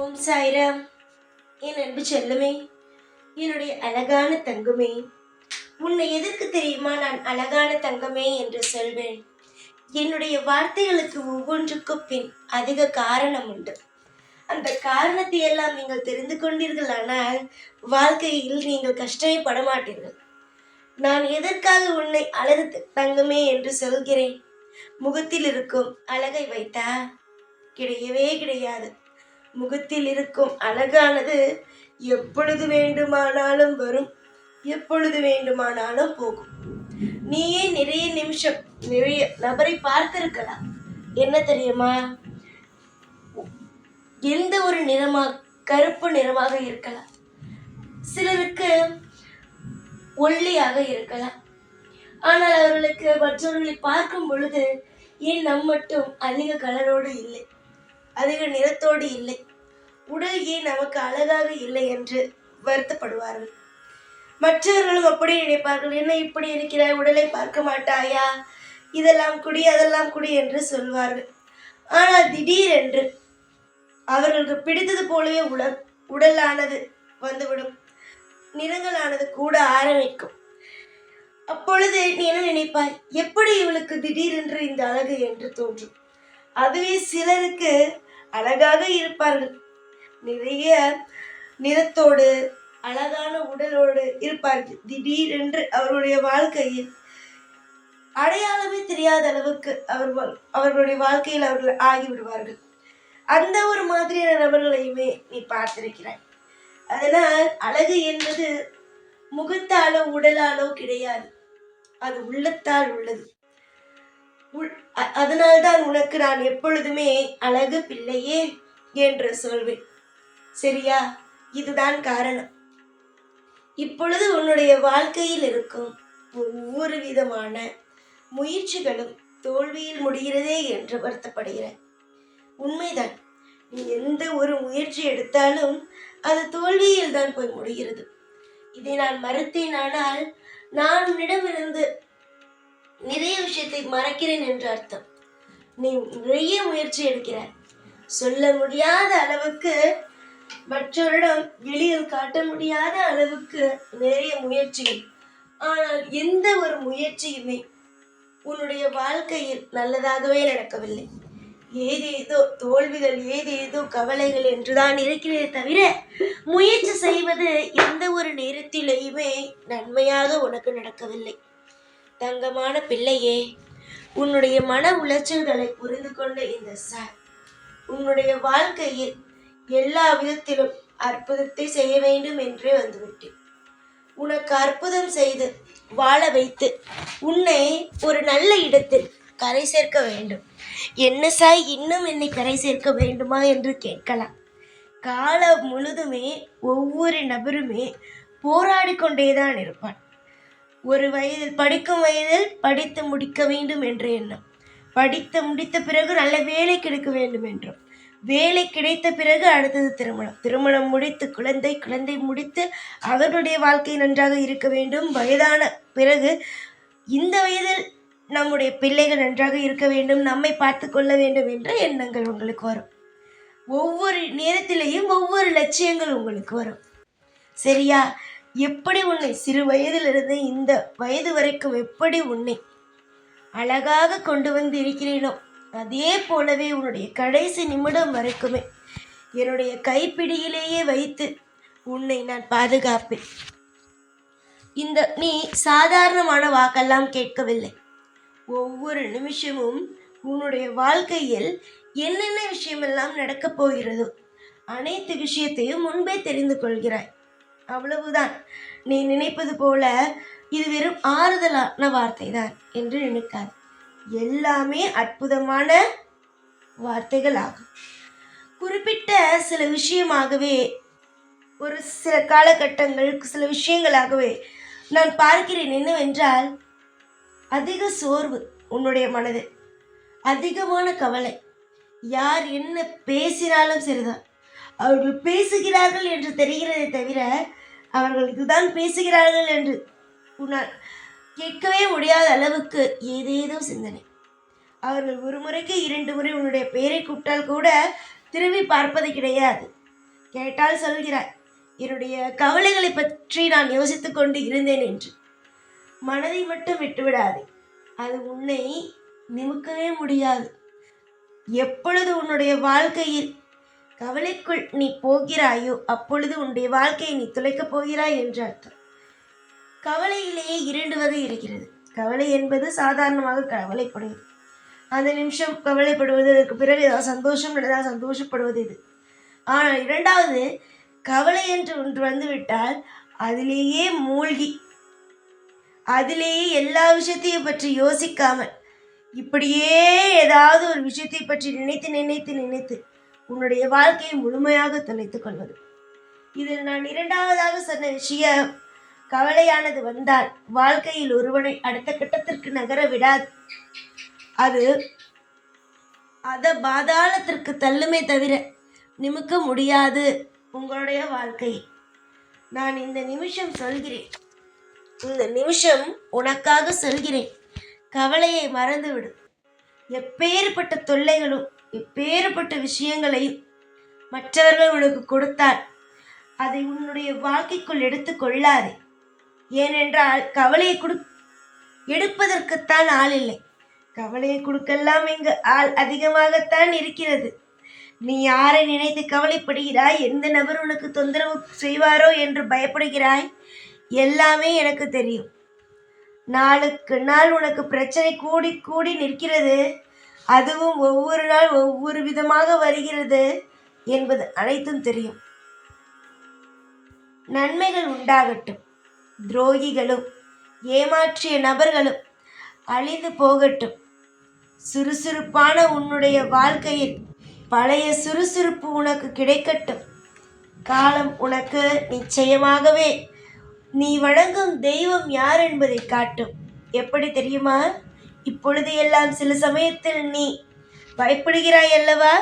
ஓம் சாய்ராம். என் அன்பு செல்லுமே, என்னுடைய அழகான தங்கமே, உன்னை எதற்கு தெரியுமா நான் அழகான தங்கமே என்று சொல்வேன்? என்னுடைய வார்த்தைகளுக்கு ஒவ்வொன்றுக்கும் பின் அதிக காரணம் உண்டு. அந்த காரணத்தை எல்லாம் நீங்கள் தெரிந்து கொண்டீர்களானால் வாழ்க்கையில் நீங்கள் கஷ்டமே படமாட்டீர்கள். நான் எதற்காக உன்னை அழகு தங்கமே என்று சொல்கிறேன்? முகத்தில் இருக்கும் அழகை வைத்தா? கிடையவே கிடையாது. முகத்தில் இருக்கும் அழகானது எப்பொழுது வேண்டுமானாலும் வரும், எப்பொழுது வேண்டுமானாலும் போகும். நீயே நிறைய நிமிஷம் நிறைய நபரை பார்த்திருக்கலாம். என்ன தெரியுமா? எந்த ஒரு நிறமாக, கருப்பு நிறமாக இருக்கலாம், சிலருக்கு ஒல்லியாக இருக்கலாம். ஆனால் அவர்களுக்கு மற்றவர்களை பார்க்கும் பொழுது ஏன் நம் மட்டும் அதிக கலரோடு இல்லை, அதிக நிறத்தோடு இல்லை, உடல் ஏன் நமக்கு அழகாக இல்லை என்று வருத்தப்படுவார்கள். மற்றவர்களும் அப்படி நினைப்பார்கள், என்ன இப்படி இருக்கிறாய், உடலை பார்க்க மாட்டாயா, இதெல்லாம் குடி அதெல்லாம் குடி என்று சொல்வார்கள். ஆனால் திடீரென்று அவர்களுக்கு பிடித்தது போலவே உடலானது வந்துவிடும், நிறங்களானது கூட ஆரம்பிக்கும். அப்பொழுது நீ என்ன நினைப்பாய், எப்படி இவளுக்கு திடீரென்று இந்த அழகு என்று தோன்றும். அதுவே சிலருக்கு அழகாக இருப்பார்கள், நிறைய நிறத்தோடு அழகான உடலோடு இருப்பார்கள். திடீரென்று அவருடைய வாழ்க்கையில் அடையாளமே தெரியாத அளவுக்கு அவர்களுடைய வாழ்க்கையில் அவர்கள் ஆகிவிடுவார்கள். அந்த ஒரு மாதிரியான நபர்களையுமே நீ பார்த்திருக்கிறாய். அதனால் அழகு என்பது முகத்தாலோ உடலாலோ கிடையாது, அது உள்ளத்தால் உள்ளது. அதனால்தான் உனக்கு நான் எப்பொழுதுமே அழகு பிள்ளையே என்று சொல்வேன். சரியா? இதுதான் காரணம். இப்பொழுது உன்னுடைய வாழ்க்கையில் இருக்கும் ஒவ்வொரு விதமான முயற்சிகளும் தோல்வியில் முடிகிறதே என்று வருத்தப்படுகிறாய். உண்மைதான். நீ எந்த ஒரு முயற்சி எடுத்தாலும் அது தோல்வியில் தான் போய் முடிகிறது. இதை நான் மறுத்தேன், ஆனால் நான் உன்னிடமிருந்து நிறைய விஷயத்தை மறைக்கிறேன் என்று அர்த்தம். நீ நிறைய முயற்சி எடுக்கிறாய், சொல்ல முடியாத அளவுக்கு, மற்றவரிடம் வெளியில் காட்ட முடியாத அளவுக்கு நிறைய முயற்சிகள். ஆனால் எந்த ஒரு முயற்சியுமே உன்னுடைய வாழ்க்கையில் நல்லதாகவே நடக்கவில்லை. ஏதேதோ தோல்விகள், ஏதேதோ கவலைகள் என்றுதான் இருக்கிறதே தவிர முயற்சி செய்வது எந்த ஒரு நேரத்திலேயுமே நன்மையாக உனக்கு நடக்கவில்லை. தங்கமான பிள்ளையே, உன்னுடைய மன உளைச்சல்களை புரிந்து கொண்ட இந்த சார் உன்னுடைய வாழ்க்கையில் எல்லா விதத்திலும் அற்புதத்தை செய்ய வேண்டும் என்றே வந்துவிட்டேன். உனக்கு அற்புதம் செய்து வாழ வைத்து உன்னை ஒரு நல்ல இடத்தில் கரை சேர்க்க வேண்டும். என்ன சாய், இன்னும் என்னை கரை சேர்க்க வேண்டுமா என்று கேட்கலாம். காலம் முழுதுமே ஒவ்வொரு நபருமே போராடி கொண்டேதான் இருப்பான். ஒரு வயதில், படிக்கும் வயதில் படித்து முடிக்க வேண்டும் என்ற எண்ணம், படித்து முடித்த பிறகு நல்ல வேலை கிடைக்க வேண்டும் என்றும், வேலை கிடைத்த பிறகு அடுத்தது திருமணம், திருமணம் முடித்து குழந்தை முடித்து அவர்களுடைய வாழ்க்கை நன்றாக இருக்க வேண்டும், வயதான பிறகு இந்த வயதில் நம்முடைய பிள்ளைகள் நன்றாக இருக்க வேண்டும், நம்மை பார்த்து கொள்ள வேண்டும் என்ற எண்ணங்கள் உங்களுக்கு வரும். ஒவ்வொரு நேரத்திலேயும் ஒவ்வொரு லட்சியங்கள் உங்களுக்கு வரும். சரியா? எப்படி உன்னை சிறு வயதிலிருந்து இந்த வயது வரைக்கும் எப்படி உன்னை அழகாக கொண்டு வந்து இருக்கிறேனோ அதே போலவே உன்னுடைய கடைசி நிமிடம் வரைக்குமே என்னுடைய கைப்பிடியிலேயே வைத்து உன்னை நான் பாதுகாப்பேன். நீ சாதாரணமான வாக்கெல்லாம் கேட்கவில்லை. ஒவ்வொரு நிமிஷமும் உன்னுடைய வாழ்க்கையில் என்னென்ன விஷயமெல்லாம் நடக்கப் போகிறதோ அனைத்து விஷயத்தையும் முன்பே தெரிந்து கொள்கிறாய். அவ்வளவுதான். நீ நினைப்பது போல இது வெறும் ஆறுதலான வார்த்தை தான் என்று நினைக்காது. எல்லாமே அற்புதமான வார்த்தைகள் ஆகும். குறிப்பிட்ட சில விஷயமாகவே, ஒரு சில காலகட்டங்கள், சில விஷயங்களாகவே நான் பார்க்கிறேன். என்னவென்றால், அதிக சோர்வு உன்னுடைய மனது, அதிகமான கவலை. யார் என்ன பேசினாலும் சரிதான், அவர்கள் பேசுகிறார்கள் என்று தெரிகிறதை தவிர அவர்கள் இதுதான் பேசுகிறார்கள் என்று உன்னால் கேட்கவே முடியாத அளவுக்கு ஏதேதோ சிந்தனை. அவர்கள் ஒரு முறைக்கு 2 முறை உன்னுடைய பெயரை கூப்பிட்டால் கூட திரும்பி பார்ப்பது கிடையாது. கேட்டால் சொல்கிறாய், என்னுடைய கவலைகளை பற்றி நான் யோசித்துக் கொண்டு இருந்தேன் என்று. மனதை மட்டும் விட்டுவிடாதே, அது உன்னை நிமிக்கவே முடியாது. எப்பொழுது உன்னுடைய வாழ்க்கையில் கவலைக்குள் நீ போகிறாயோ அப்பொழுது உன்னுடைய வாழ்க்கையை நீ துளைக்கப் போகிறாய் என்று அர்த்தம். கவலையிலேயே 2 வகை இருக்கிறது. கவலை என்பது சாதாரணமாக கவலைப்படுவது, அந்த நிமிஷம் கவலைப்படுவது, அதற்கு பிறகு ஏதாவது சந்தோஷம் நடந்தால் சந்தோஷப்படுவது இது. ஆனால் 2வது கவலை என்று ஒன்று வந்துவிட்டால் அதிலேயே மூழ்கி, அதிலேயே எல்லா விஷயத்தையும் பற்றி யோசிக்காமல் இப்படியே ஏதாவது ஒரு விஷயத்தை பற்றி நினைத்து நினைத்து நினைத்து உன்னுடைய வாழ்க்கையை முழுமையாக தொலைத்துக் கொள்வது. இதில் நான் 2வதாக சொன்ன விஷயம், கவலையானது வந்தால் வாழ்க்கையில் ஒருவனை அடுத்த கட்டத்திற்கு நகர விடாது. அது பாதாளத்திற்கு தள்ளுமே தவிர நிமிக்க முடியாது உங்களுடைய வாழ்க்கை. நான் இந்த நிமிஷம் சொல்கிறேன், இந்த நிமிஷம் உனக்காக சொல்கிறேன், கவலையை மறந்துவிடு. எப்பேற்பட்ட தொல்லைகளும் எப்பேற்பட்ட விஷயங்களையும் மற்றவர்கள் உனக்கு கொடுத்தால் அதை உன்னுடைய வாழ்க்கைக்குள் எடுத்து கொள்ளாதே. ஏனென்றால் கவலையை எடுப்பதற்குத்தான் ஆள் இல்லை, கவலையை கொடுக்கலாம் இங்கு ஆள் அதிகமாகத்தான் இருக்கிறது. நீ யாரை நினைத்து கவலைப்படுகிறாய், எந்த நபர் உனக்கு தொந்தரவு செய்வாரோ என்று பயப்படுகிறாய், எல்லாமே எனக்கு தெரியும். நாளுக்கு நாள் உனக்கு பிரச்சனை கூடி கூடி நிற்கிறது, அதுவும் ஒவ்வொரு நாள் ஒவ்வொரு விதமாக வருகிறது என்பது அனைத்தும் தெரியும். நன்மைகள் உண்டாகட்டும், துரோகிகளும் ஏமாற்றிய நபர்களும் அழிந்து போகட்டும். சுறுசுறுப்பான உன்னுடைய வாழ்க்கையில் பழைய சுறுசுறுப்பு உனக்கு கிடைக்கட்டும். காலம் உனக்கு நிச்சயமாகவே நீ வணங்கும் தெய்வம் யார் என்பதை காட்டும். எப்படி தெரியுமா? இப்பொழுது எல்லாம் சில சமயத்தில் நீ பயப்படுகிறாய் அல்லவா?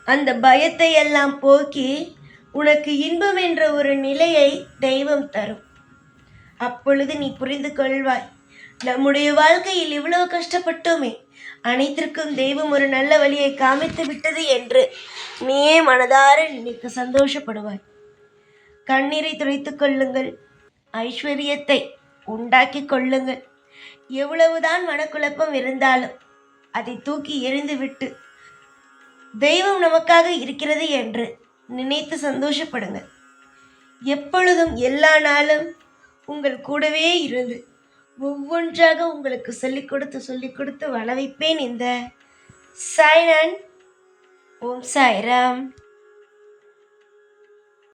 அந்த பயத்தை எல்லாம் போக்கி உனக்கு இன்பம் என்ற ஒரு நிலையை தெய்வம் தரும். அப்பொழுது நீ புரிந்து கொள்வாய், நம்முடைய வாழ்க்கையில் இவ்வளவு கஷ்டப்பட்டோமே, அனைத்திற்கும் தெய்வம் ஒரு நல்ல வழியை காமித்து விட்டது என்று நீயே மனதார நினைத்து சந்தோஷப்படுவாய். கண்ணீரை துடைத்துக் கொள்ளுங்கள், ஐஸ்வர்யத்தை உண்டாக்கி கொள்ளுங்கள். எவ்வளவுதான் மனக்குழப்பம் இருந்தாலும் அதை தூக்கி எறிந்துவிட்டு தெய்வம் நமக்காக இருக்கிறது என்று நினைத்து சந்தோஷப்படுங்கள். எப்பொழுதும் எல்லா நாளும் உங்கள் கூடவே இருந்து ஒவ்வொன்றாக உங்களுக்கு சொல்லிக் கொடுத்து வள வைப்பேன். இந்த சாய்நான். ஓம் சாய்ராம்.